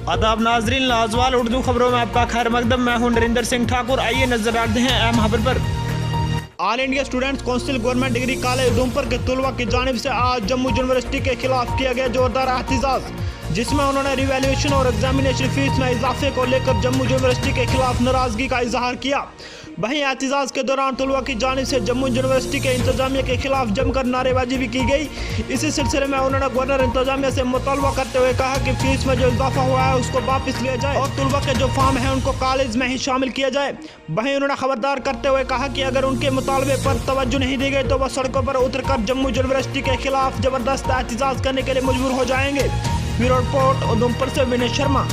आदाब नाजरीन, लाजवाल उर्दू खबरों में आपका खैर मकदम। मैं हूं नरेंद्र सिंह ठाकुर। आइए नजर डालते हैं अहम खबर पर। All India students council government degree college Udhampur के तलबा की जानिब से आज जम्मू यूनिवर्सिटी के खिलाफ किया गया जोरदार एहतजाज, जिसमें उन्होंने रिवैल्यूएशन और एग्जामिनेशन फीस में इजाफे को लेकर जम्मू यूनिवर्सिटी के खिलाफ नाराजगी का इजहार किया। वहीं एहतजाज के दौरान तलबा की जानिब से जम्मू यूनिवर्सिटी के इंतजामिया के खिलाफ जमकर नारेबाजी भी की गई। इसी सिलसिले में उन्होंने गवर्नर इंतजामिया से मुतालबा करते हुए कहा कि फीस में जो इजाफा हुआ है उसको वापस लिया जाए और तलबा के जो फॉर्म है उनको कॉलेज में ही शामिल किया जाए। वहीं उन्होंने खबरदार करते हुए कहा कि अगर उनके मुतालबे पर तवज्जो नहीं दी गई तो वह सड़कों पर उतरकर जम्मू यूनिवर्सिटी के खिलाफ जबरदस्त एहतजाज करने के लिए मजबूर हो जाएंगे। ब्यूरो रिपोर्ट उधमपुर से विनय शर्मा।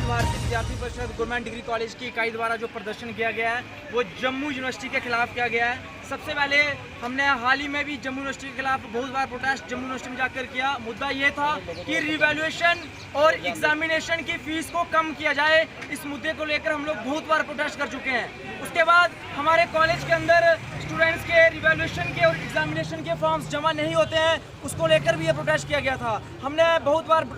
विद्यार्थी परिषद गवर्नमेंट डिग्री कॉलेज की इकाई द्वारा जो प्रदर्शन किया गया है वो जम्मू यूनिवर्सिटी के खिलाफ किया गया है। सबसे पहले हमने हाल ही में भी जम्मू यूनिवर्सिटी के खिलाफ बहुत बार प्रोटेस्ट जम्मू यूनिवर्सिटी में जाकर किया। मुद्दा ये था कि रिवैल्यूएशन और एग्जामिनेशन की फीस को कम किया जाए। इस मुद्दे को लेकर हम लोग बहुत बार प्रोटेस्ट कर चुके हैं। उसके बाद हमारे कॉलेज के अंदर स्टूडेंट्स के रिवैल्यूएशन के और एग्जामिनेशन के फॉर्म्स जमा नहीं होते हैं, उसको लेकर भी ये प्रोटेस्ट किया गया था। हमने बहुत बार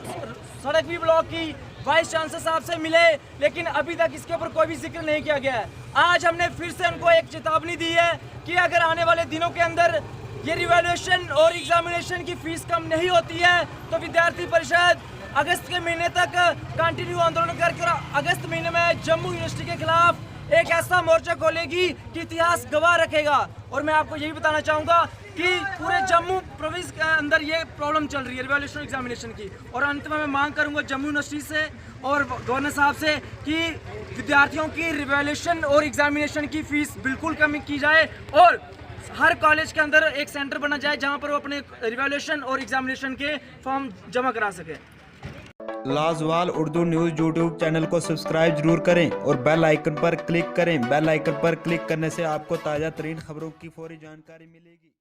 सड़क भी ब्लॉक की, वाइस चांसलर साहब से मिले, लेकिन अभी तक इसके ऊपर कोई भी जिक्र नहीं किया गया है। आज हमने फिर से उनको एक चेतावनी दी है कि अगर आने वाले दिनों के अंदर ये रिवैल्यूएशन और एग्जामिनेशन की फीस कम नहीं होती है तो विद्यार्थी परिषद अगस्त के महीने तक कंटिन्यू आंदोलन करके और अगस्त महीने में जम्मू यूनिवर्सिटी के खिलाफ एक ऐसा मोर्चा खोलेगी कि इतिहास गवाह रखेगा। और मैं आपको यही बताना चाहूँगा कि पूरे जम्मू प्रोविंस के अंदर ये प्रॉब्लम चल रही है रिवैल्यूएशन एग्जामिनेशन की। और अंत में मैं मांग करूँगा जम्मू यूनिवर्सिटी से और गवर्नर साहब से कि विद्यार्थियों की रिवैल्यूएशन और एग्जामिनेशन की फ़ीस बिल्कुल कम की जाए और हर कॉलेज के अंदर एक सेंटर बना जाए जहाँ पर वो अपने रिवैल्यूएशन और एग्जामिनेशन के फॉर्म जमा करा सके। लाजवाल उर्दू न्यूज़ यूट्यूब चैनल को सब्सक्राइब जरूर करें और बेल आइकन पर क्लिक करें। बेल आइकन पर क्लिक करने से आपको ताज़ा तरीन खबरों की फौरी जानकारी मिलेगी।